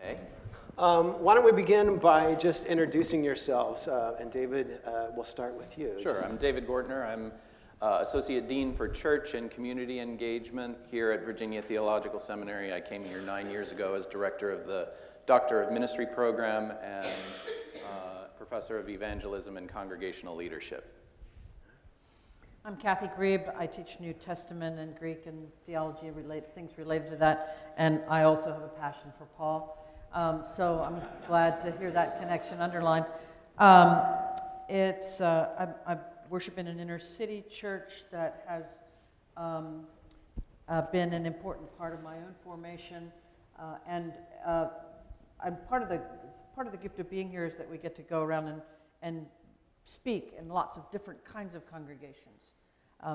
Okay. Why don't we begin by just introducing yourselves? And David, we'll start with you. Sure. I'm David Gortner. I'm Associate Dean for Church and Community Engagement here at Virginia Theological Seminary. I came here 9 years ago as Director of the Doctor of Ministry program and Professor of Evangelism and Congregational Leadership. I'm Kathy Grieb. I teach New Testament and Greek and theology, things related to that, and I also have a passion for Paul. So I'm glad to hear that connection underlined. I worship in an inner city church that has been an important part of my own formation, and part of the gift of being here is that we get to go around and speak in lots of different kinds of congregations.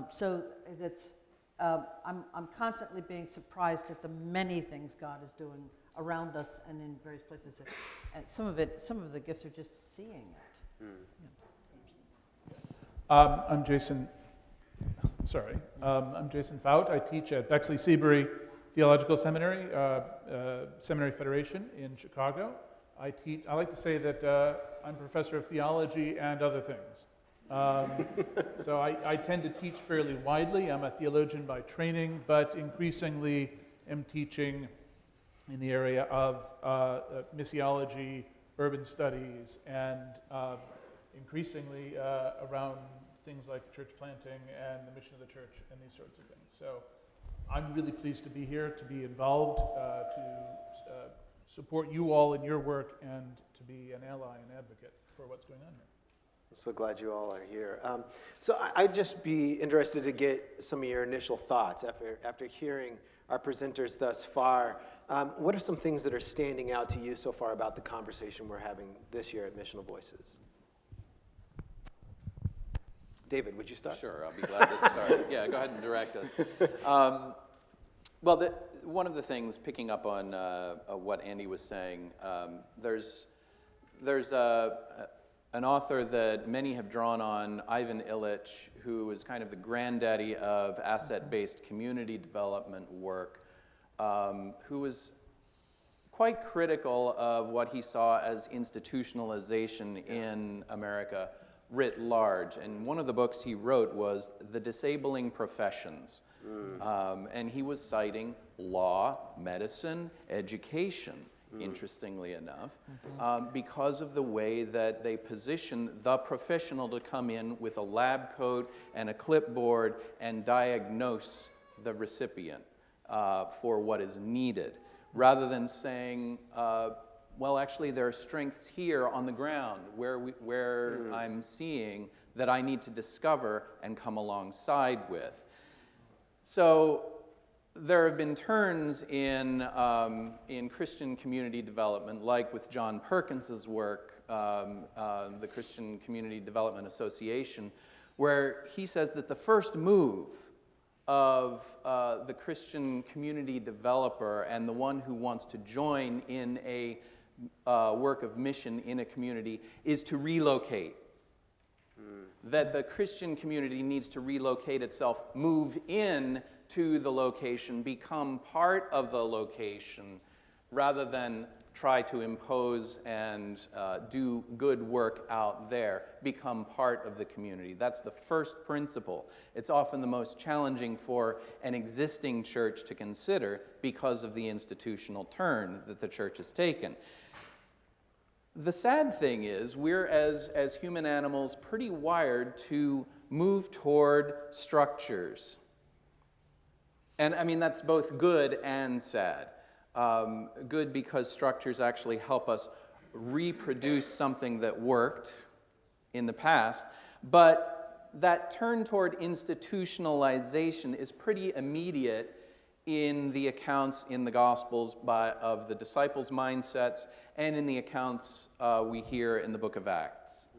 So that's I'm constantly being surprised at the many things God is doing around us and in various places. And some of the gifts are just seeing it. I'm Jason Fout. I teach at Bexley Seabury Theological Seminary, Seminary Federation in Chicago. I like to say that I'm professor of theology and other things. So I tend to teach fairly widely. I'm a theologian by training, but increasingly am teaching in the area of missiology, urban studies, and increasingly around things like church planting and the mission of the church and these sorts of things. So I'm really pleased to be here, to be involved, to support you all in your work, and to be an ally and advocate for what's going on here. I'm so glad you all are here. So I'd just be interested to get some of your initial thoughts after hearing our presenters thus far. What are some things that are standing out to you so far about the conversation we're having this year at Missional Voices? David, would you start? Sure, I'll be glad to start. Yeah, go ahead and direct us. Well, one of the things, picking up on what Andy was saying, there's an author that many have drawn on, Ivan Illich, who is kind of the granddaddy of asset-based community development work, who was quite critical of what he saw as institutionalization in America writ large. And one of the books he wrote was The Disabling Professions. And he was citing law, medicine, education, interestingly enough, because of the way that they position the professional to come in with a lab coat and a clipboard and diagnose the recipient for what is needed, rather than saying, well, actually, there are strengths here on the ground where I'm seeing that I need to discover and come alongside with. So there have been turns in Christian community development, like with John Perkins's work, the Christian Community Development Association, where he says that the first move of the Christian community developer and the one who wants to join in a work of mission in a community is to relocate. That the Christian community needs to relocate itself, move in to the location, become part of the location, rather than try to impose and do good work out there, become part of the community. That's the first principle. It's often the most challenging for an existing church to consider because of the institutional turn that the church has taken. The sad thing is, we're, as human animals, pretty wired to move toward structures. And I mean, that's both good and sad. Good because structures actually help us reproduce something that worked in the past, but that turn toward institutionalization is pretty immediate in the accounts in the Gospels of the disciples' mindsets and in the accounts we hear in the book of Acts.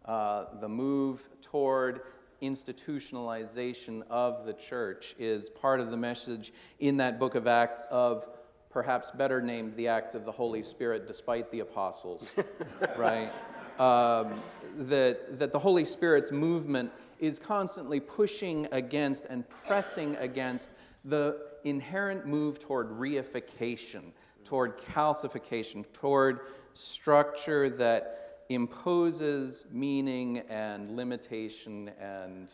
The move toward institutionalization of the church is part of the message in that book of Acts of, perhaps better named, the Acts of the Holy Spirit despite the apostles, right? That the Holy Spirit's movement is constantly pushing against and pressing against the inherent move toward reification, toward calcification, toward structure that imposes meaning and limitation and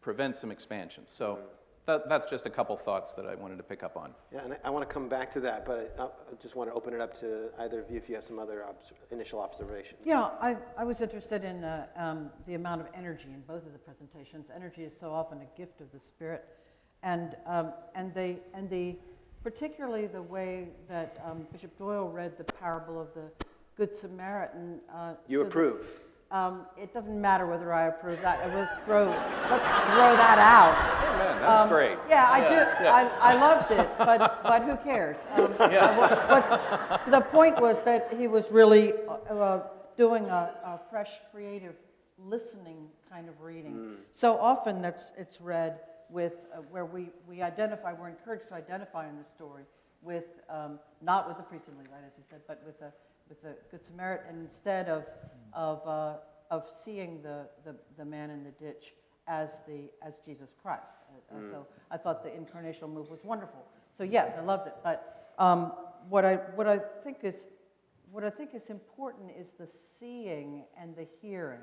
prevents some expansion. So that's just a couple thoughts that I wanted to pick up on. Yeah, and I want to come back to that, but I just want to open it up to either of you if you have some other initial observations. Yeah, I was interested in the amount of energy in both of the presentations. Energy is so often a gift of the Spirit, and particularly the way that Bishop Doyle read the parable of the Good Samaritan. You approve? It doesn't matter whether I approve that. Let's throw that out. Amen. That's great. Yeah, I do. Yeah. I loved it, but who cares? The point was that he was really doing a fresh, creative, listening kind of reading. So often it's read with where we identify. We're encouraged to identify in the story with not with the priest and Levite, as he said, but with the Good Samaritan, instead of seeing the man in the ditch as Jesus Christ. So I thought the incarnational move was wonderful. So yes, I loved it. But what I think is important is the seeing and the hearing.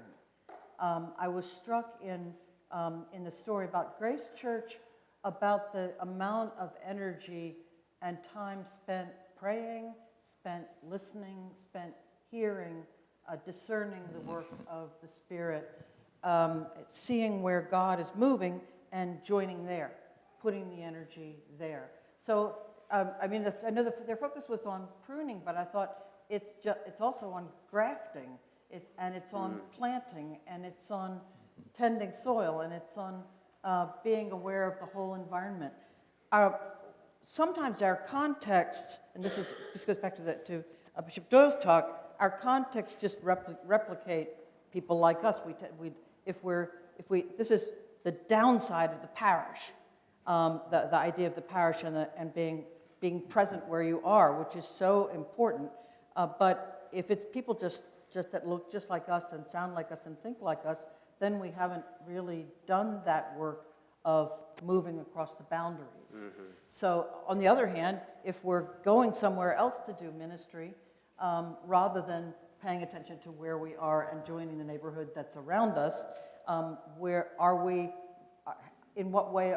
I was struck in the story about Grace Church about the amount of energy and time spent praying, spent listening, spent hearing, discerning the work of the Spirit, seeing where God is moving and joining there, putting the energy there. So, I know their focus was on pruning, but I thought it's also on grafting, and it's on planting, and it's on tending soil, and it's on being aware of the whole environment. Sometimes our context, and this goes back to Bishop Doyle's talk, our context just replicate people like us. This is the downside of the parish, the idea of the parish and being present where you are, which is so important. But if it's people just that look just like us and sound like us and think like us, then we haven't really done that work of moving across the boundaries. So on the other hand, if we're going somewhere else to do ministry, rather than paying attention to where we are and joining the neighborhood that's around us, where are we, in what way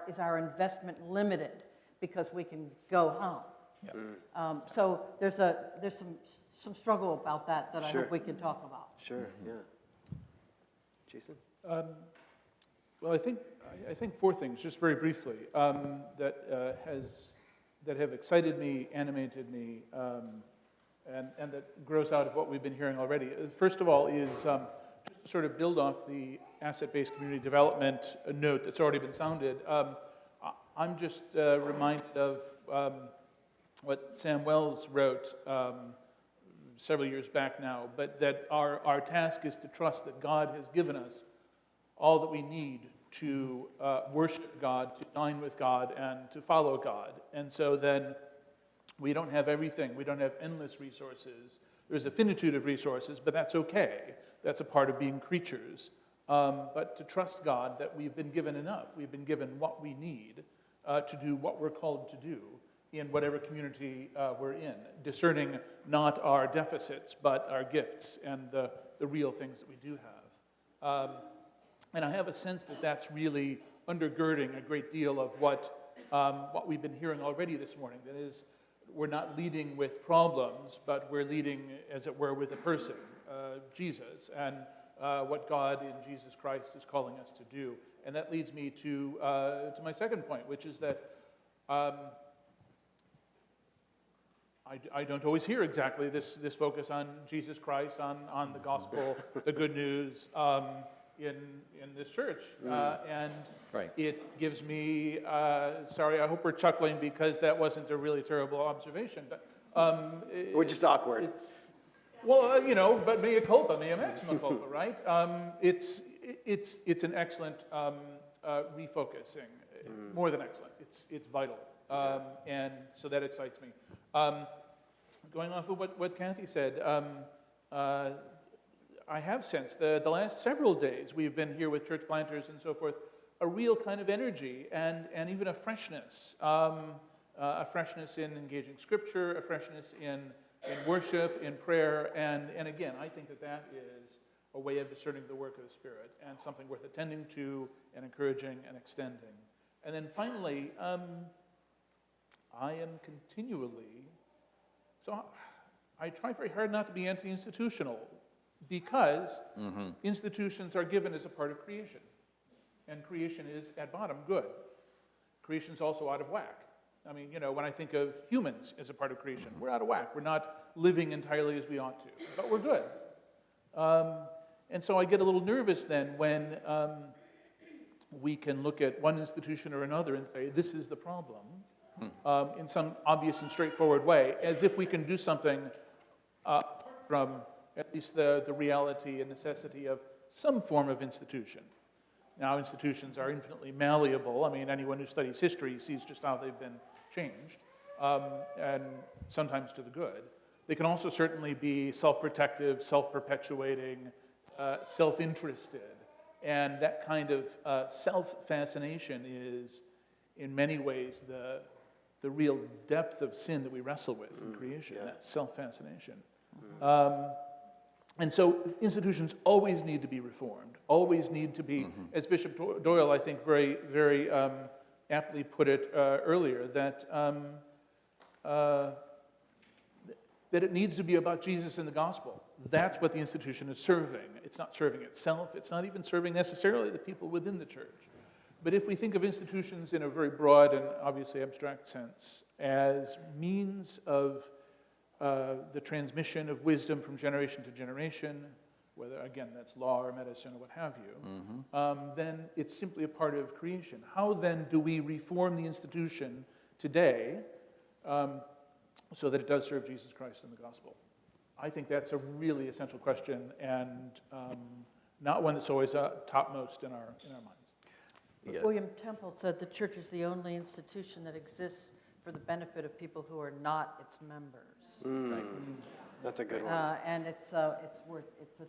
is our investment limited because we can go home? Yeah. So there's some struggle about that I hope we can talk about. Sure, yeah. Jason? Well, I think four things, just very briefly, that have excited me, animated me, and that grows out of what we've been hearing already. First of all is just to sort of build off the asset-based community development note that's already been sounded. I'm just reminded of what Sam Wells wrote several years back now, but that our task is to trust that God has given us all that we need to worship God, to dine with God, and to follow God. And so then we don't have everything. We don't have endless resources. There's a finitude of resources, but that's okay. That's a part of being creatures. But to trust God that we've been given enough. We've been given what we need to do what we're called to do in whatever community we're in, discerning not our deficits, but our gifts and the real things that we do have. And I have a sense that that's really undergirding a great deal of what we've been hearing already this morning. That is, we're not leading with problems, but we're leading, as it were, with a person, Jesus, and what God in Jesus Christ is calling us to do. And that leads me to my second point, which is that I don't always hear exactly this focus on Jesus Christ, on the gospel, the good news in this church. And it gives me, sorry, I hope we're chuckling because that wasn't a really terrible observation, but we're just awkward. Well, but mea culpa, mea maxima culpa, right? It's an excellent refocusing, more than excellent. It's vital, and so that excites me. Going off of what Kathy said, I have sensed the last several days we've been here with church planters and so forth, a real kind of energy and even a freshness a freshness in engaging Scripture, a freshness in worship, in prayer, and again, I think that is a way of discerning the work of the Spirit and something worth attending to and encouraging and extending. And then finally, I am continually, so I try very hard not to be anti-institutional because institutions are given as a part of creation. And creation is, at bottom, good. Creation is also out of whack. I mean, when I think of humans as a part of creation, we're out of whack. We're not living entirely as we ought to, but we're good. And so I get a little nervous then when we can look at one institution or another and say, this is the problem, in some obvious and straightforward way, as if we can do something from at least the reality and necessity of some form of institution. Now, institutions are infinitely malleable. I mean, anyone who studies history sees just how they've been changed, and sometimes to the good. They can also certainly be self-protective, self-perpetuating, self-interested, and that kind of self-fascination is, in many ways, the real depth of sin that we wrestle with in creation, that self-fascination. And so institutions always need to be reformed, always need to be, as Bishop Doyle, I think, very, very aptly put it earlier, that it needs to be about Jesus and the gospel. That's what the institution is serving. It's not serving itself. It's not even serving necessarily the people within the church. But if we think of institutions in a very broad and obviously abstract sense as means of the transmission of wisdom from generation to generation, whether, again, that's law or medicine or what have you, then it's simply a part of creation. How then do we reform the institution today so that it does serve Jesus Christ and the gospel? I think that's a really essential question and not one that's always topmost in our minds. Yeah. William Temple said the church is the only institution that exists for the benefit of people who are not its members. Right. That's a good one. And it's a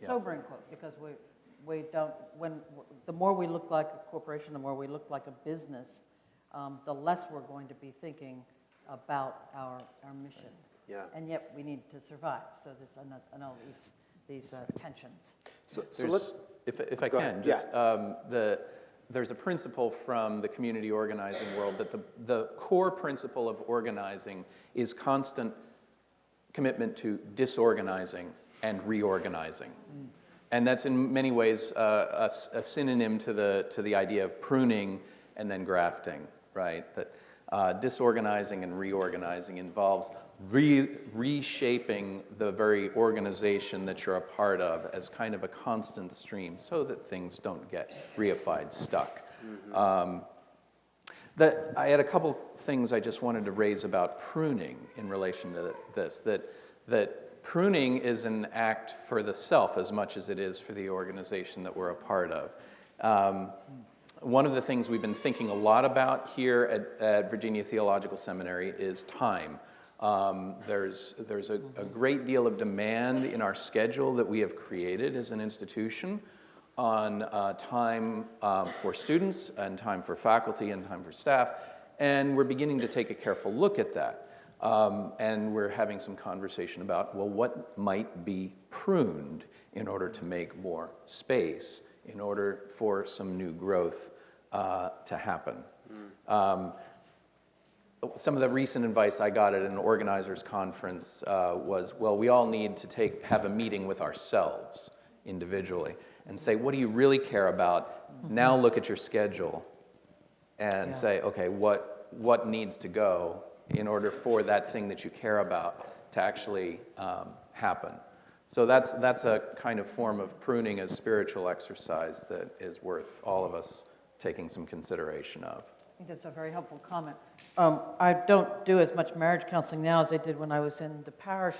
sobering quote because we don't, the more we look like a corporation, the more we look like a business, the less we're going to be thinking about our mission. Yeah. And yet we need to survive. So there's all these tensions. So let's, if I Go can, ahead. just there's a principle from the community organizing world that the core principle of organizing is constant commitment to disorganizing and reorganizing. And that's in many ways a synonym to the idea of pruning and then grafting, right? That disorganizing and reorganizing involves reshaping the very organization that you're a part of as kind of a constant stream so that things don't get reified, stuck. I had a couple things I just wanted to raise about pruning in relation to this, that pruning is an act for the self as much as it is for the organization that we're a part of. One of the things we've been thinking a lot about here at Virginia Theological Seminary is time. There's a great deal of demand in our schedule that we have created as an institution on time for students and time for faculty and time for staff, and we're beginning to take a careful look at that. And we're having some conversation about, well, what might be pruned in order to make more space, in order for some new growth to happen. Some of the recent advice I got at an organizers conference was, well, we all need to have a meeting with ourselves individually and say, what do you really care about? Now look at your schedule and say, okay, what needs to go in order for that thing that you care about to actually happen? So that's a kind of form of pruning as spiritual exercise that is worth all of us taking some consideration of. I think that's a very helpful comment. I don't do as much marriage counseling now as I did when I was in the parish,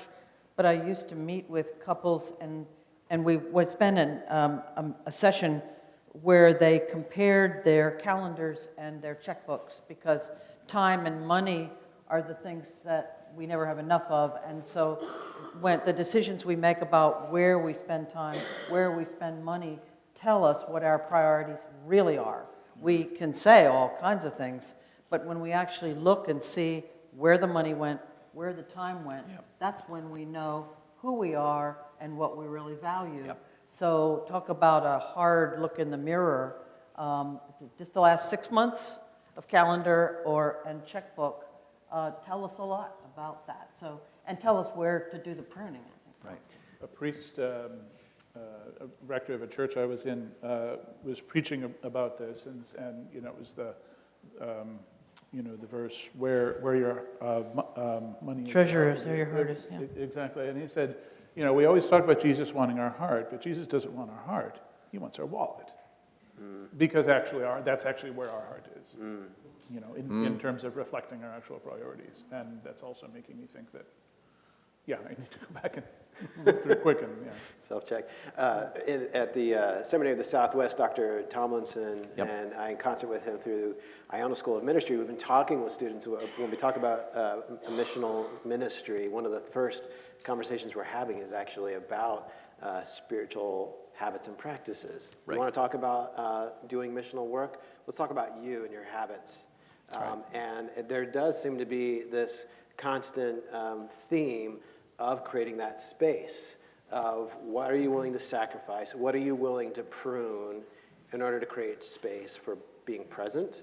but I used to meet with couples, and we would spend a session where they compared their calendars and their checkbooks, because time and money are the things that we never have enough of, and so when the decisions we make about where we spend time, where we spend money, tell us what our priorities really are. We can say all kinds of things, but when we actually look and see where the money went, where the time went, Yep. that's when we know who we are and what we really value. Yep. So talk about a hard look in the mirror. Is it just the last 6 months of calendar and checkbook tell us a lot about that. So, and tell us where to do the pruning, I think. Right. A priest, a rector of a church I was in, was preaching about this, and you know, it was the verse where your money Treasure is, there your heart is. Yeah. Exactly, and he said, you know, we always talk about Jesus wanting our heart, but Jesus doesn't want our heart; he wants our wallet, because that's actually where our heart is. You know, in terms of reflecting our actual priorities, and that's also making me think that, yeah, I need to go back and look through it quick and yeah. Self-check. At the Seminary of the Southwest, Dr. Tomlinson Yep. and I, in concert with him through Iona School of Ministry, we've been talking with students when we talk about a missional ministry. One of the first conversations we're having is actually about spiritual habits and practices. Right. You want to talk about doing missional work? Let's talk about you and your habits. That's right. And there does seem to be this constant theme of creating that space of what are you willing to sacrifice, what are you willing to prune in order to create space for being present,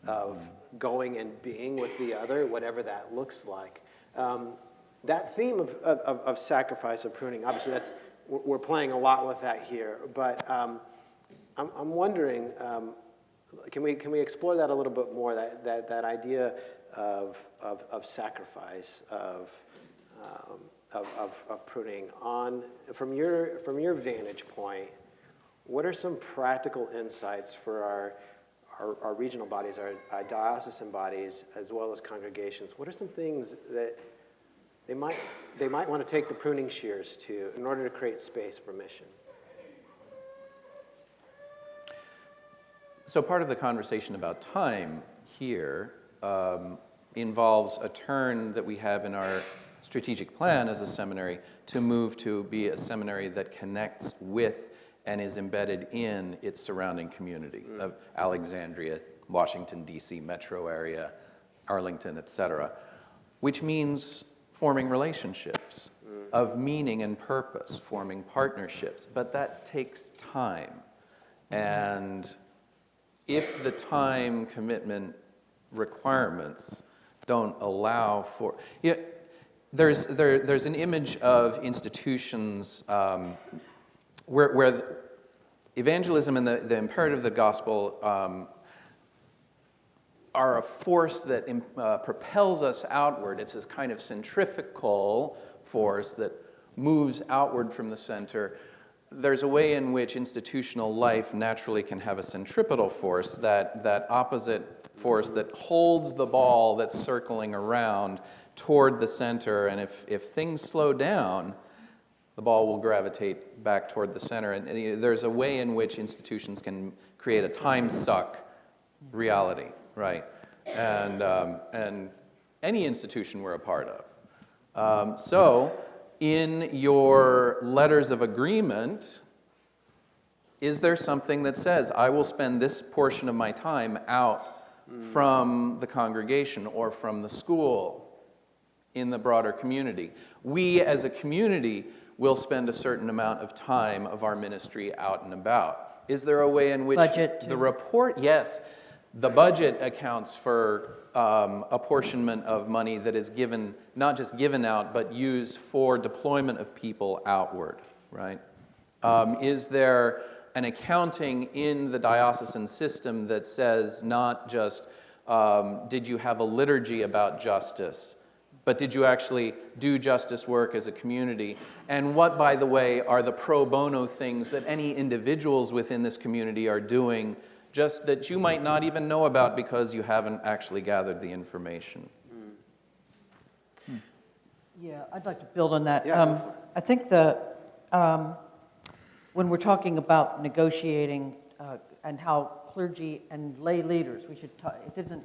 of going and being with the other, whatever that looks like. That theme of sacrifice, of pruning, obviously we're playing a lot with that here, but I'm wondering, can we explore that a little bit more, that idea of sacrifice, of pruning from your vantage point? What are some practical insights for our regional bodies, our diocesan bodies, as well as congregations? What are some things that they might want to take the pruning shears to in order to create space for mission? So part of the conversation about time here involves a turn that we have in our strategic plan as a seminary to move to be a seminary that connects with and is embedded in its surrounding community of Alexandria, Washington, D.C. metro area, Arlington, etc., which means forming relationships of meaning and purpose, forming partnerships, but that takes time. And if the time commitment requirements don't allow for, there's an image of institutions where evangelism and the imperative of the gospel are a force that propels us outward. It's a kind of centrifugal force that moves outward from the center. There's a way in which institutional life naturally can have a centripetal force, that opposite force that holds the ball that's circling around toward the center, and if things slow down, the ball will gravitate back toward the center. And there's a way in which institutions can create a time suck reality, right? And any institution we're a part of. So in your letters of agreement, is there something that says, I will spend this portion of my time out from the congregation or from the school in the broader community? We as a community will spend a certain amount of time of our ministry out and about. Is there a way in which Budget, the report, yes, the budget accounts for apportionment of money that is given, not just given out, but used for deployment of people outward, right? Is there an accounting in the diocesan system that says not just, did you have a liturgy about justice, but did you actually do justice work as a community? And what, by the way, are the pro bono things that any individuals within this community are doing, just that you might not even know about because you haven't actually gathered the information? Yeah, I'd like to build on that. Yeah, I think when we're talking about negotiating and how clergy and lay leaders, we should talk, it isn't,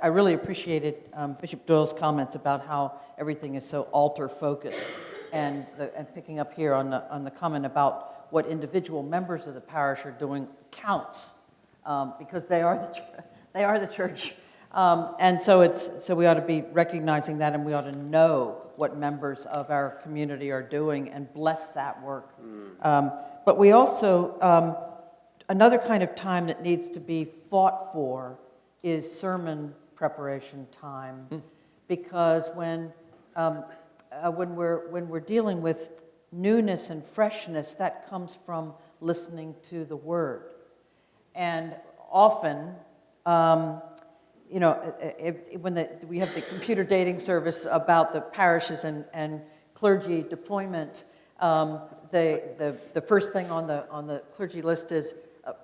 I really appreciated Bishop Doyle's comments about how everything is so altar-focused, and picking up here on the comment about what individual members of the parish are doing counts, because they are the church. And so we ought to be recognizing that, and we ought to know what members of our community are doing and bless that work. But we also, another kind of time that needs to be fought for is sermon preparation time, because when we're dealing with newness and freshness, that comes from listening to the Word. And often, when we have the computer dating service about the parishes and clergy deployment, the first thing on the clergy list is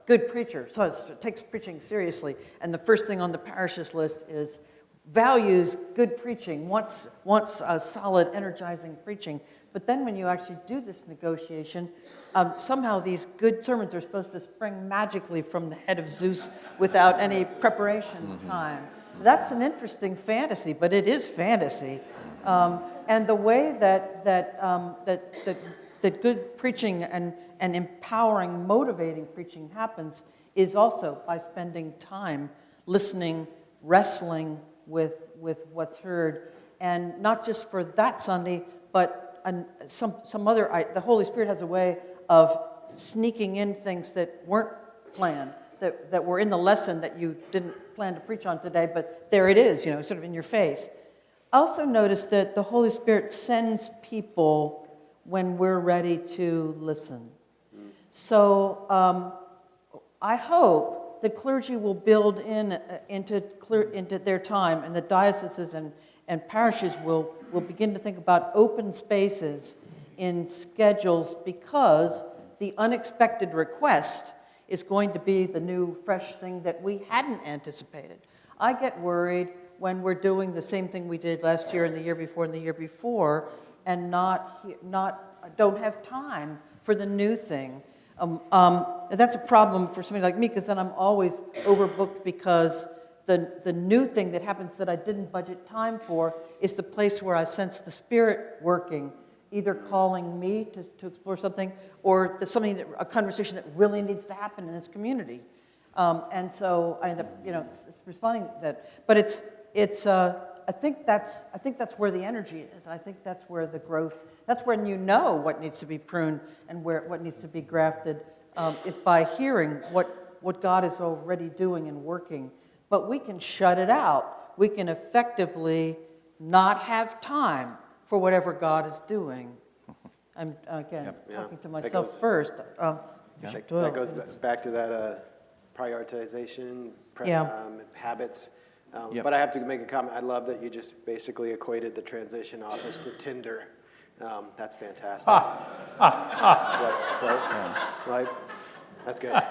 good preacher. So it takes preaching seriously. And the first thing on the parishes list is values good preaching, wants a solid, energizing preaching. But then when you actually do this negotiation, somehow these good sermons are supposed to spring magically from the head of Zeus without any preparation time. That's an interesting fantasy, but it is fantasy. And the way that good preaching and empowering, motivating preaching happens is also by spending time listening, wrestling with what's heard, and not just for that Sunday, but some other. The Holy Spirit has a way of sneaking in things that weren't planned, that were in the lesson that you didn't plan to preach on today, but there it is, sort of in your face. Also notice that the Holy Spirit sends people when we're ready to listen. So I hope the clergy will build into their time, and the dioceses and parishes will begin to think about open spaces in schedules, because the unexpected request is going to be the new, fresh thing that we hadn't anticipated. I get worried when we're doing the same thing we did last year and the year before and the year before, and don't have time for the new thing. That's a problem for somebody like me, because then I'm always overbooked, because the new thing that happens that I didn't budget time for is the place where I sense the Spirit working, either calling me to explore something, or a conversation that really needs to happen in this community. And so I end up, responding to that. But I think that's where the energy is. I think that's where the growth. That's when you know what needs to be pruned and what needs to be grafted, is by hearing what God is already doing and working. But we can shut it out. We can effectively not have time for whatever God is doing. I'm, again, talking to myself first. That goes back to that prioritization, habits. But I have to make a comment. I love that you just basically equated the transition office to Tinder. That's fantastic. Right? That's good.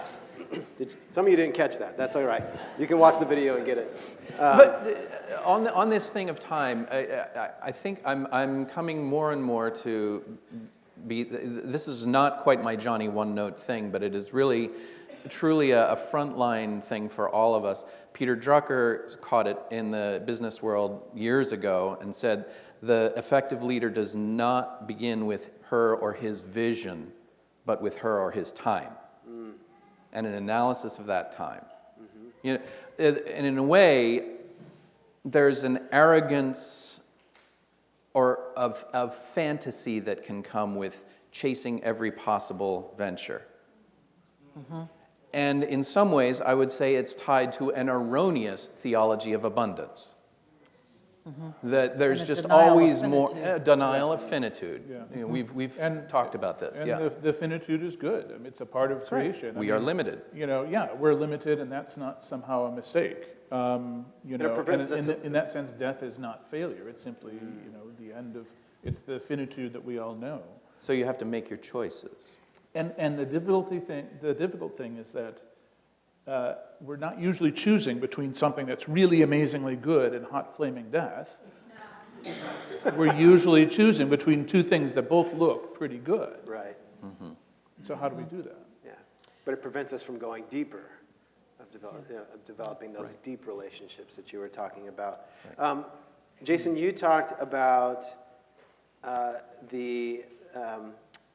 Some of you didn't catch that. That's all right. You can watch the video and get it. But on this thing of time, I think I'm coming more and more to be. This is not quite my Johnny one-note thing, but it is really, truly a frontline thing for all of us. Peter Drucker caught it in the business world years ago and said, the effective leader does not begin with her or his vision, but with her or his time. And an analysis of that time. And in a way, there's an arrogance of fantasy that can come with chasing every possible venture. And in some ways, I would say it's tied to an erroneous theology of abundance. That there's just always more denial of finitude. Yeah. We've talked about this. And the finitude is good. I mean, it's a part of creation. We are limited. We're limited, and that's not somehow a mistake. In that sense, death is not failure. It's simply, the end of. It's the finitude that we all know. So you have to make your choices. And the difficult thing is that we're not usually choosing between something that's really amazingly good and hot flaming death. We're usually choosing between two things that both look pretty good. Right. So how do we do that? Yeah, but it prevents us from going deeper, of developing those deep relationships that you were talking about. Right. Jason, you talked about the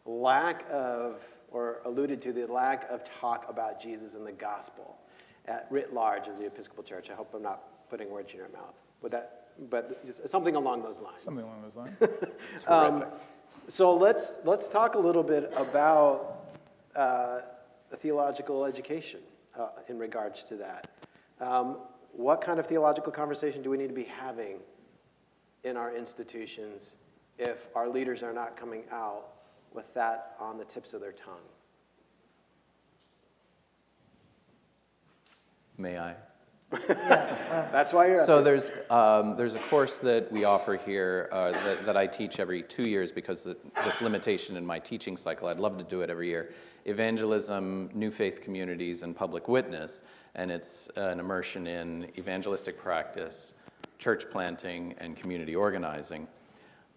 lack of, or alluded to the lack of talk about Jesus in the gospel. at writ large of the Episcopal Church. I hope I'm not putting words in your mouth. But just something along those lines. Something along those lines. Terrific. So let's talk a little bit about the theological education in regards to that. What kind of theological conversation do we need to be having in our institutions if our leaders are not coming out with that on the tips of their tongue? May I? That's why you're So up here. there's a course that we offer here that I teach every 2 years because of just limitation in my teaching cycle. I'd love to do it every year. Evangelism, New Faith Communities, and Public Witness. And it's an immersion in evangelistic practice, church planting, and community organizing.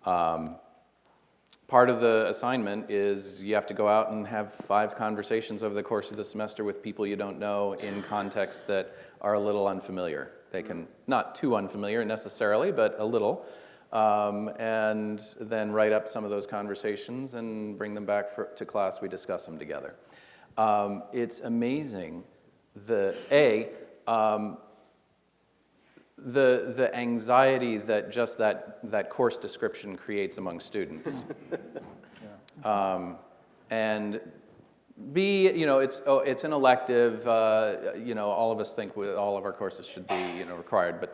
Part of the assignment is you have to go out and have 5 conversations over the course of the semester with people you don't know in contexts that are a little unfamiliar. They can, not too unfamiliar necessarily, but a little. And then write up some of those conversations and bring them back to class. We discuss them together. It's amazing the anxiety that just that course description creates among students. And B, it's an elective. All of us think all of our courses should be, required.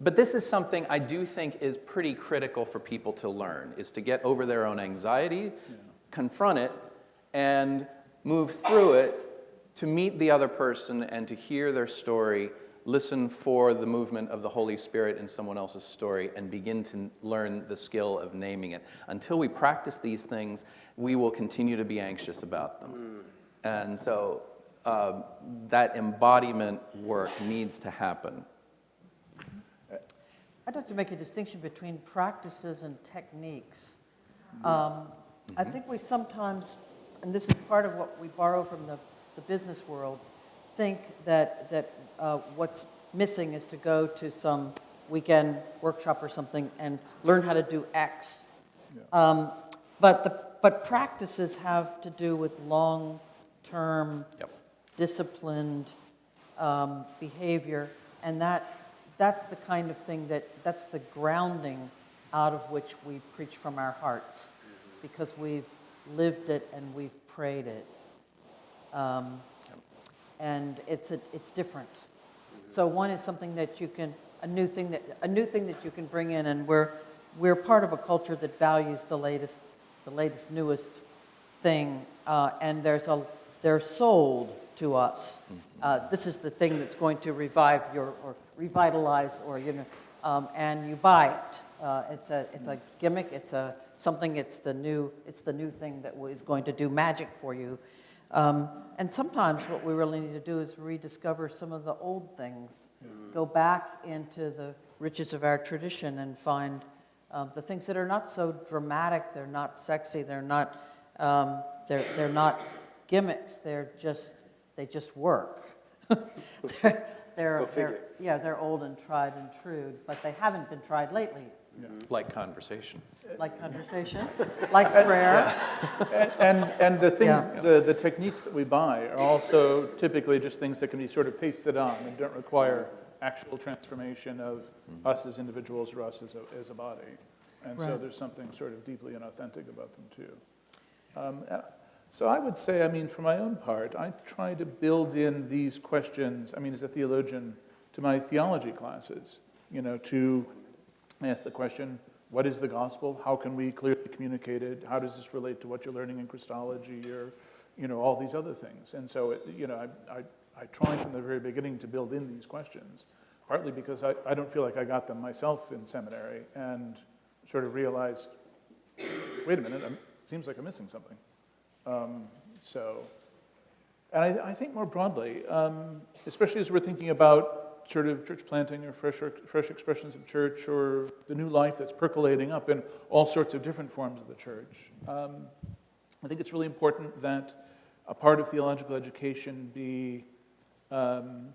But this is something I do think is pretty critical for people to learn, is to get over their own anxiety, confront it, and move through it to meet the other person and to hear their story, listen for the movement of the Holy Spirit in someone else's story, and begin to learn the skill of naming it. Until we practice these things, we will continue to be anxious about them. And so that embodiment work needs to happen. I'd like to make a distinction between practices and techniques. I think we sometimes, and this is part of what we borrow from the business world, think that what's missing is to go to some weekend workshop or something and learn how to do X. Yeah. But practices have to do with long-term, disciplined behavior, and that's the kind of thing that's the grounding out of which we preach from our hearts, because we've lived it and we've prayed it. And it's different. So one is something that you can, a new thing that you can bring in, and we're part of a culture that values the latest, newest thing, and they're sold to us. This is the thing that's going to revive or revitalize, or and you buy it. It's a gimmick. It's the new thing that is going to do magic for you. And sometimes what we really need to do is rediscover some of the old things, go back into the riches of our tradition and find the things that are not so dramatic, they're not sexy, they're not gimmicks, they just work. They're old and tried and true, but they haven't been tried lately. Yeah. Like conversation. Like conversation, like prayer. And the things, the techniques that we buy are also typically just things that can be sort of pasted on and don't require actual transformation of us as individuals or us as a body. And so there's something sort of deeply inauthentic about them too. So I would say, for my own part, I try to build in these questions, as a theologian, to my theology classes, to ask the question, what is the gospel? How can we clearly communicate it? How does this relate to what you're learning in Christology or, all these other things? And so, I try from the very beginning to build in these questions, partly because I don't feel like I got them myself in seminary and sort of realized, wait a minute, it seems like I'm missing something. And I think more broadly, especially as we're thinking about sort of church planting or fresh expressions of church or the new life that's percolating up in all sorts of different forms of the church. I think it's really important that a part of theological education be an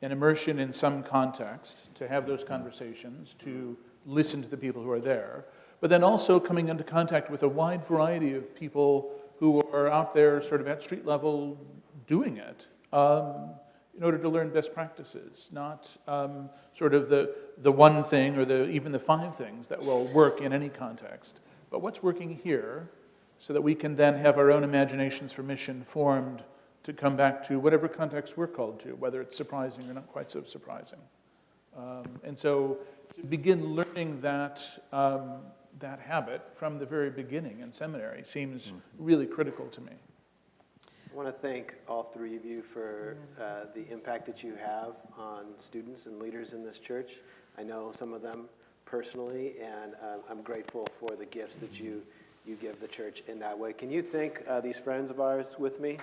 immersion in some context, to have those conversations, to listen to the people who are there, but then also coming into contact with a wide variety of people who are out there sort of at street level doing it. in order to learn best practices, not sort of the one thing or even the 5 things that will work in any context, but what's working here so that we can then have our own imaginations for mission formed to come back to whatever context we're called to, whether it's surprising or not quite so surprising. And so to begin learning that habit from the very beginning in seminary seems really critical to me. I want to thank all 3 of you for the impact that you have on students and leaders in this church. I know some of them personally, and I'm grateful for the gifts that you give the church in that way. Can you thank these friends of ours with me?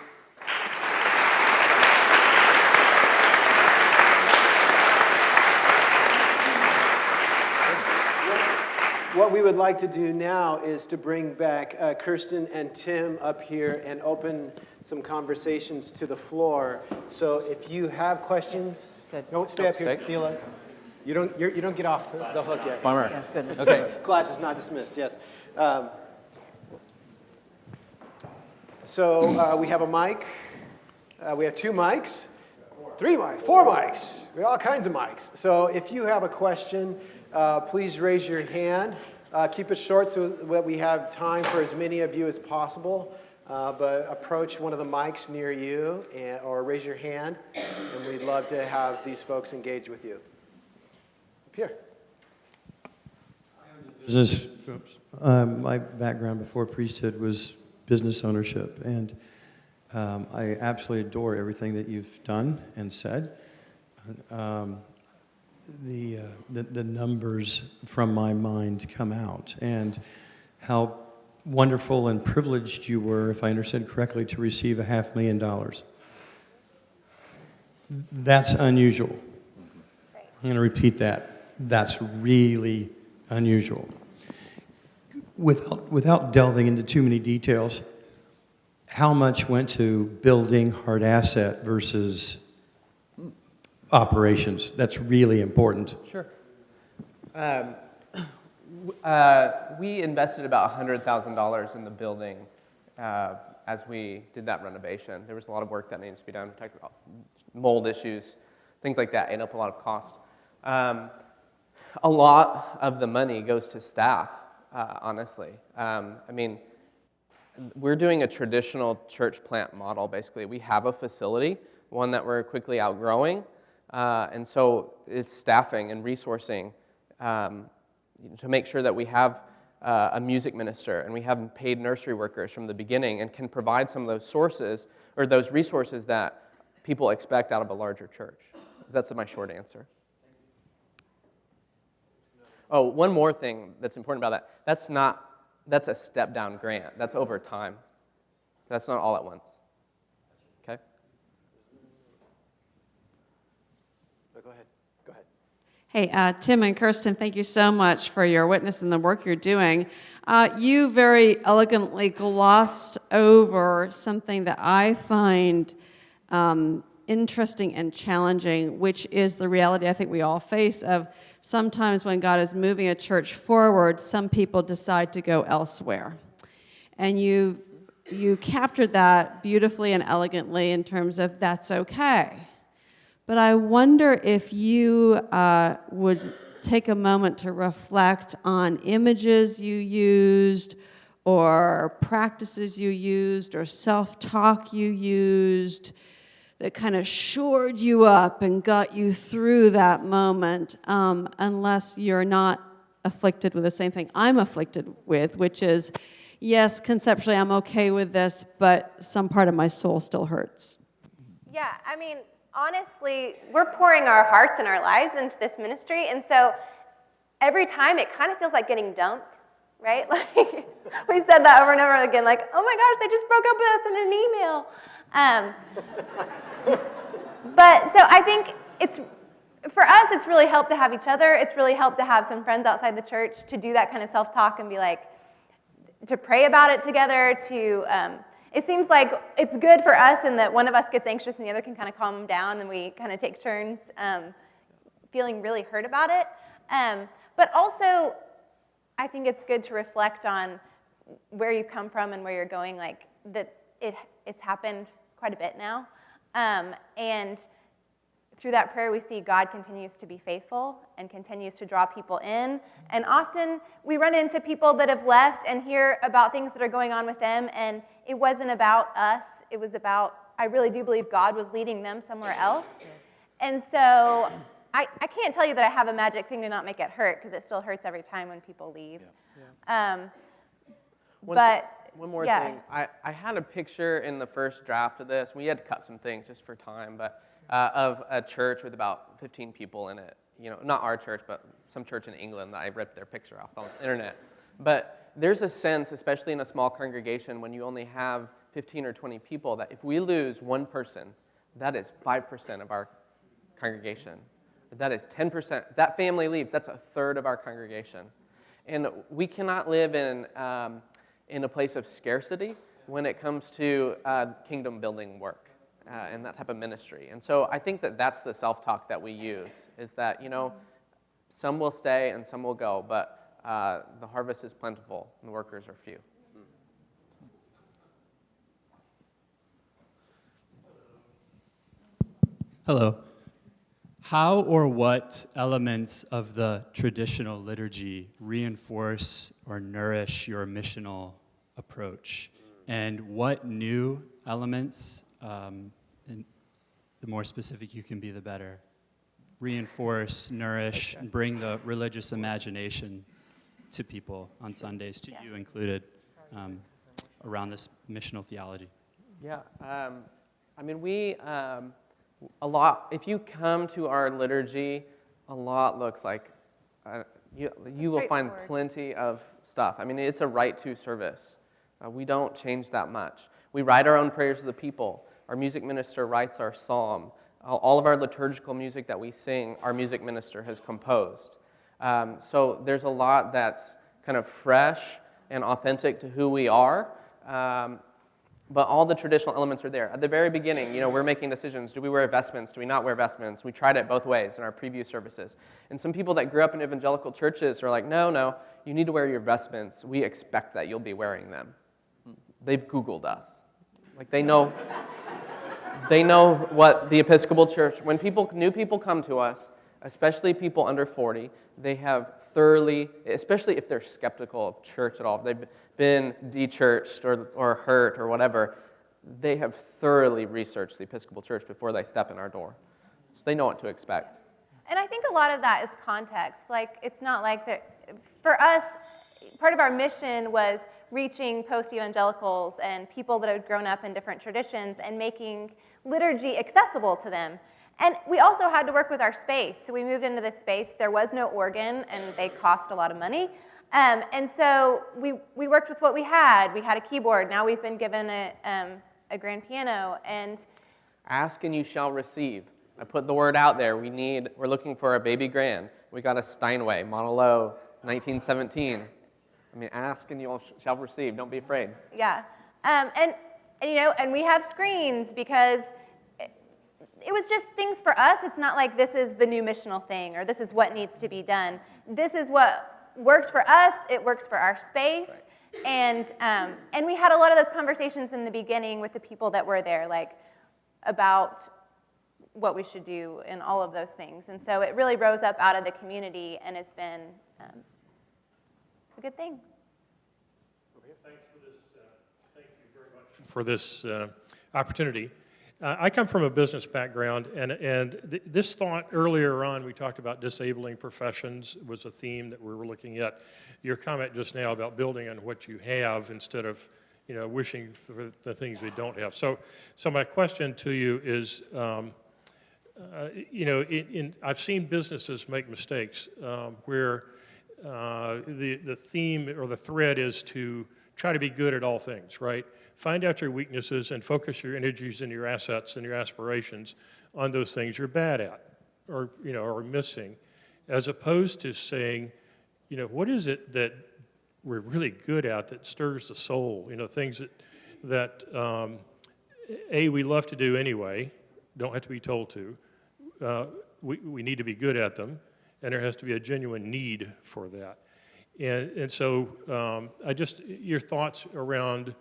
What we would like to do now is to bring back Kirsten and Tim up here and open some conversations to the floor. So if you have questions, don't stay up here, Thela. You don't get off the hook yet. Bummer. Yeah, goodness. Okay. Class is not dismissed, yes. So we have a mic. We have 2 mics, 3 mics, 4 mics. We have all kinds of mics. So if you have a question, please raise your hand. Keep it short so that we have time for as many of you as possible. But approach one of the mics near you or raise your hand, and we'd love to have these folks engage with you. Up here. Business. My background before priesthood was business ownership, and I absolutely adore everything that you've done and said. The numbers from my mind come out, and how wonderful and privileged you were, if I understood correctly, to receive $500,000. That's unusual. I'm going to repeat that. That's really unusual. Without delving into too many details, how much went to building hard asset versus operations? That's really important. Sure. We invested about $100,000 in the building as we did that renovation. There was a lot of work that needed to be done. We talked about mold issues, things like that ate up a lot of cost. A lot of the money goes to staff, honestly. I mean, we're doing a traditional church plant model, basically. We have a facility, one that we're quickly outgrowing, and so it's staffing and resourcing to make sure that we have a music minister and we have paid nursery workers from the beginning and can provide some of those sources or those resources that people expect out of a larger church. That's my short answer. Oh, one more thing that's important about that. That's a step-down grant. That's over time. That's not all at once. Okay? Go ahead. Hey, Tim and Kirsten, thank you so much for your witness and the work you're doing. You very elegantly glossed over something that I find interesting and challenging, which is the reality I think we all face of sometimes when God is moving a church forward, some people decide to go elsewhere. And you captured that beautifully and elegantly in terms of that's okay. But I wonder if you would take a moment to reflect on images you used or practices you used or self-talk you used that kind of shored you up and got you through that moment, unless you're not afflicted with the same thing I'm afflicted with, which is, yes, conceptually I'm okay with this, but some part of my soul still hurts. Yeah, I mean, honestly, we're pouring our hearts and our lives into this ministry, and so every time it kind of feels like getting dumped, right? Like, we said that over and over again, like, oh my gosh, they just broke up with us in an email. But so I think for us, it's really helped to have each other. It's really helped to have some friends outside the church to do that kind of self-talk and be like, to pray about it together, it seems like it's good for us in that one of us gets anxious and the other can kind of calm them down, and we kind of take turns feeling really hurt about it. But also, I think it's good to reflect on where you've come from and where you're going, like that it's happened quite a bit now. And through that prayer, we see God continues to be faithful and continues to draw people in. And often we run into people that have left and hear about things that are going on with them, and it wasn't about us. It was about, I really do believe God was leading them somewhere else. And so I can't tell you that I have a magic thing to not make it hurt, because it still hurts every time when people leave. One more yeah. thing. I had a picture in the first draft of this. We had to cut some things just for time, but of a church with about 15 people in it. You know, not our church, but some church in England that I ripped their picture off on the internet. But there's a sense, especially in a small congregation, when you only have 15 or 20 people, that if we lose one person, that is 5% of our congregation. That is 10%. That family leaves, that's a third of our congregation. And we cannot live in a place of scarcity when it comes to kingdom building work and that type of ministry. And so I think that that's the self-talk that we use, is that, you know, some will stay and some will go, but the harvest is plentiful and the workers are few. Hello. How or what elements of the traditional liturgy reinforce or nourish your missional approach? And what new elements, and the more specific you can be, the better, reinforce, nourish, and bring the religious imagination to people on Sundays, to you included, around this missional theology? Yeah, I mean, we, a lot, if you come to our liturgy, a lot looks like, you will find plenty of stuff. I mean, it's a right to service. We don't change that much. We write our own prayers of the people. Our music minister writes our psalm. All of our liturgical music that we sing, our music minister has composed. So there's a lot that's kind of fresh and authentic to who we are. But all the traditional elements are there. At the very beginning, you know, we're making decisions. Do we wear vestments? Do we not wear vestments? We tried it both ways in our preview services. And some people that grew up in evangelical churches are like, no, you need to wear your vestments. We expect that you'll be wearing them. They've Googled us. Like, they know what the Episcopal Church, when new people come to us, especially people under 40, they have thoroughly, especially if they're skeptical of church at all, if they've been de-churched or hurt or whatever, they have thoroughly researched the Episcopal Church before they step in our door. So they know what to expect. And I think a lot of that is context. Like, it's not like that. For us, part of our mission was reaching post-evangelicals and people that had grown up in different traditions and making liturgy accessible to them. And we also had to work with our space. So we moved into this space. There was no organ, and they cost a lot of money. And so we worked with what we had. We had a keyboard. Now we've been given a grand piano. And ask and you shall receive. I put the word out there. We're looking for a baby grand. We got a Steinway, Monolo, 1917. I mean, ask and you shall receive. Don't be afraid. Yeah. And you know, and we have screens because it was just things for us. It's not like this is the new missional thing or this is what needs to be done. This is what worked for us. It works for our space. Right. And we had a lot of those conversations in the beginning with the people that were there, like about what we should do and all of those things. And so it really rose up out of the community and has been a good thing. Okay, thanks for this. Thank you very much for this opportunity. I come from a business background, and this thought earlier on, we talked about disabling professions was a theme that we were looking at. Your comment just now about building on what you have instead of, you know, wishing for the things we don't have. So my question to you is, you know, I've seen businesses make mistakes where the theme or the thread is to try to be good at all things, right? Find out your weaknesses and focus your energies and your assets and your aspirations on those things you're bad at or, you know, or missing, as opposed to saying, you know, what is it that we're really good at that stirs the soul? You know, things that we love to do anyway, don't have to be told to. We need to be good at them, and there has to be a genuine need for that. And so your thoughts around,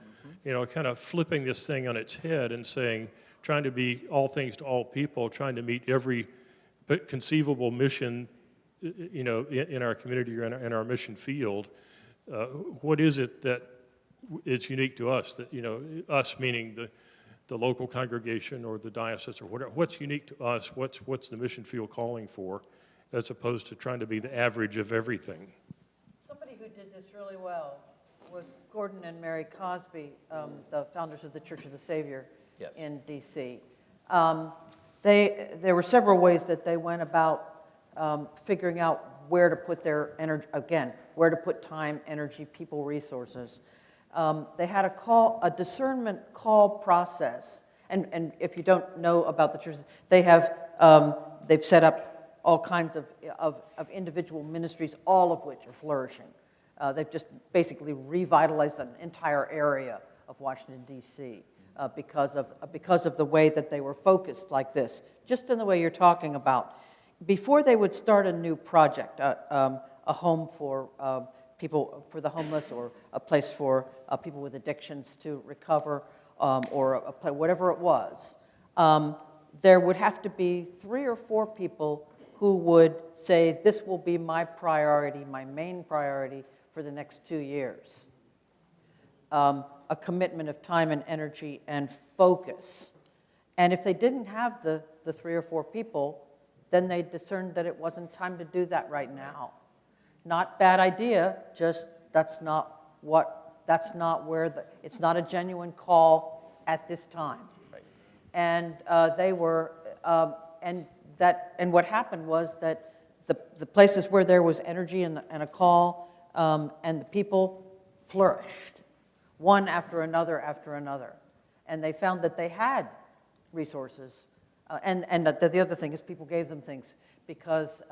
you know, kind of flipping this thing on its head and saying, trying to be all things to all people, trying to meet every conceivable mission, in our community or in our mission field. What is it that it's unique to us, that, us meaning the local congregation or the diocese or whatever, what's unique to us, what's the mission field calling for, as opposed to trying to be the average of everything? Somebody who did this really well was Gordon and Mary Cosby, the founders of the Church of the Savior in D.C. There were several ways that they went about figuring out where to put their energy, again, where to put time, energy, people, resources. They had a discernment call process, and if you don't know about the church, they've set up all kinds of individual ministries, all of which are flourishing. They've just basically revitalized an entire area of Washington, D.C. Because of the way that they were focused like this, just in the way you're talking about. Before they would start a new project, a home for people, for the homeless, or a place for people with addictions to recover, or whatever it was, there would have to be 3 or 4 people who would say, this will be my priority, my main priority for the next 2 years. A commitment of time and energy and focus. And if they didn't have the 3 or 4 people, then they discerned that it wasn't time to do that right now. Not bad idea, just it's not a genuine call at this time. Right. And and what happened was that the places where there was energy and a call, and the people flourished, one after another. And they found that they had resources. And the other thing is people gave them things, because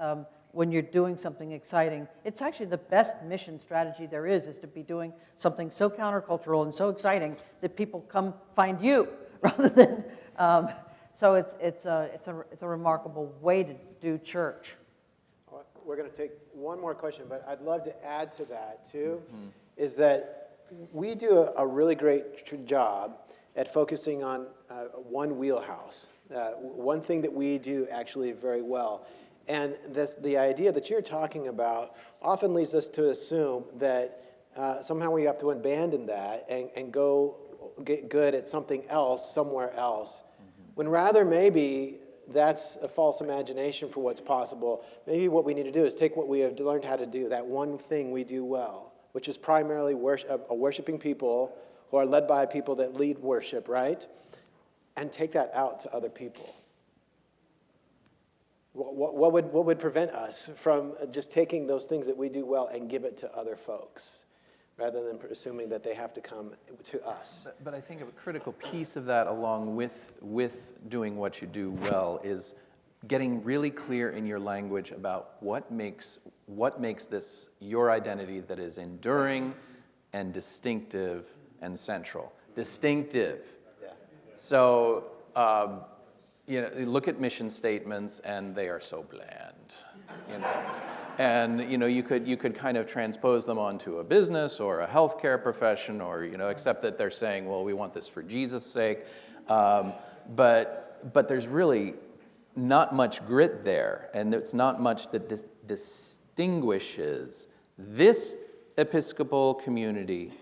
when you're doing something exciting, it's actually the best mission strategy there is to be doing something so countercultural and so exciting that people come find you rather than, so it's a remarkable way to do church. We're going to take one more question, but I'd love to add to that too, is that we do a really great job at focusing on one wheelhouse, one thing that we do actually very well. And the idea that you're talking about often leads us to assume that somehow we have to abandon that and go get good at something else somewhere else, when rather maybe that's a false imagination for what's possible. Maybe what we need to do is take what we have learned how to do, that one thing we do well, which is primarily worshiping people who are led by people that lead worship, right? And take that out to other people. What would prevent us from just taking those things that we do well and give it to other folks, rather than assuming that they have to come to us? But I think a critical piece of that, along with doing what you do well, is getting really clear in your language about what makes this your identity that is enduring and distinctive and central. Distinctive. Yeah. So, look at mission statements, and they are so bland, And you could kind of transpose them onto a business or a healthcare profession, or except that they're saying, well, we want this for Jesus' sake. But there's really not much grit there, and it's not much that distinguishes this Episcopal community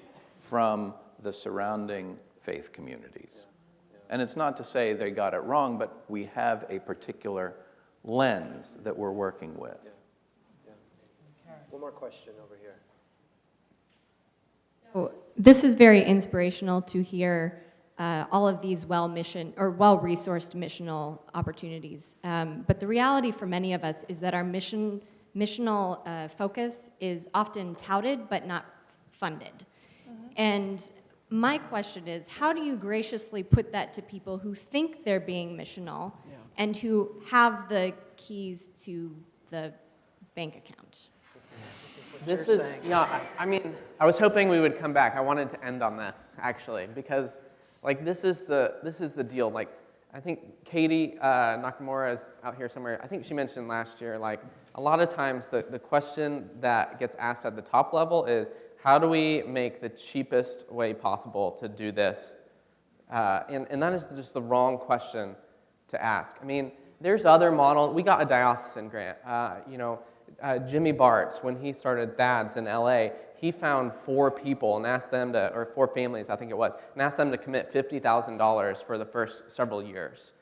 from the surrounding faith communities. And it's not to say they got it wrong, but we have a particular lens that we're working with. Yeah. One more question over here. So this is very inspirational to hear all of these well-resourced missional opportunities. But the reality for many of us is that our missional focus is often touted but not funded. And my question is, how do you graciously put that to people who think they're being missional and who have the keys to the bank account? I mean, I was hoping we would come back. I wanted to end on this, actually, because this is the deal. Like, I think Katie Nakamura is out here somewhere. I think she mentioned last year, a lot of times the question that gets asked at the top level is, how do we make the cheapest way possible to do this And that is just the wrong question to ask. I mean, there's other models. We got a diocesan grant. Jimmy Bartz, when he started THADS in LA, he found 4 people and asked them to, or 4 families, I think it was, and asked them to commit $50,000 for the first several years.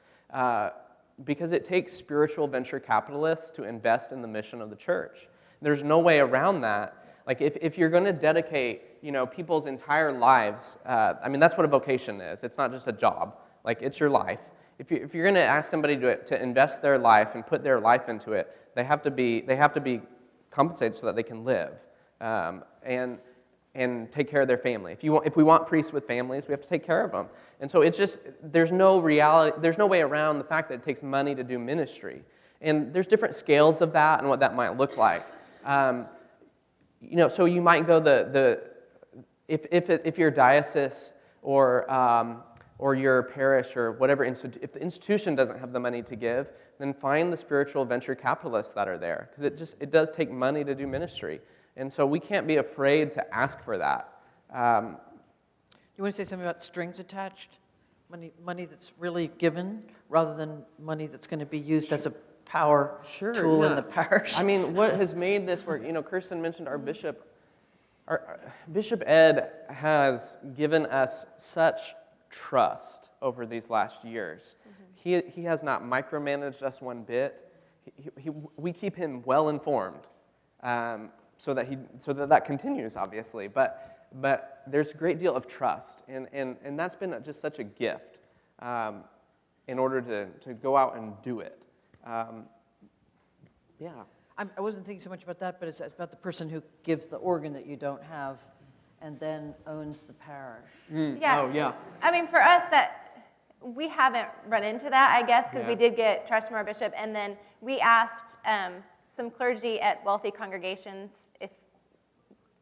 Because it takes spiritual venture capitalists to invest in the mission of the church. There's no way around that. Like if you're going to dedicate, people's entire lives, that's what a vocation is. It's not just a job. Like it's your life. If you're going to ask somebody to invest their life and put their life into it, they have to be compensated so that they can live and take care of their family. If we want priests with families, we have to take care of them. And so it's just there's no way around the fact that it takes money to do ministry. And there's different scales of that and what that might look like. So you might go if your diocese or your parish or whatever if the institution doesn't have the money to give, then find the spiritual venture capitalists that are there, because it does take money to do ministry, and so we can't be afraid to ask for that. You want to say something about strings attached, money that's really given rather than money that's going to be used as a power tool in the parish? I mean, what has made this work? Kirsten mentioned our bishop. Our Bishop Ed has given us such trust over these last years. Mm-hmm. He has not micromanaged us one bit. We keep him well informed, so that continues, obviously. But there's a great deal of trust, and that's been just such a gift in order to go out and do it. I wasn't thinking so much about that, but it's about the person who gives the organ that you don't have and then owns the parish. Yeah. Oh, yeah. I mean, for us, that we haven't run into that, I guess, because we did get trust from our bishop, and then we asked some clergy at wealthy congregations if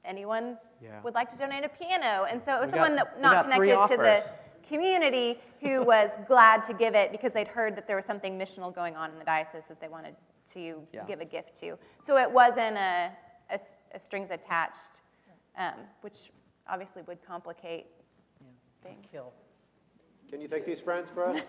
anyone would like to donate a piano, and so it was someone not connected to the community who was glad to give it because they'd heard that there was something missional going on in the diocese that they wanted to give a gift to. So it wasn't a strings attached, which obviously would complicate things. Can you thank these friends for us?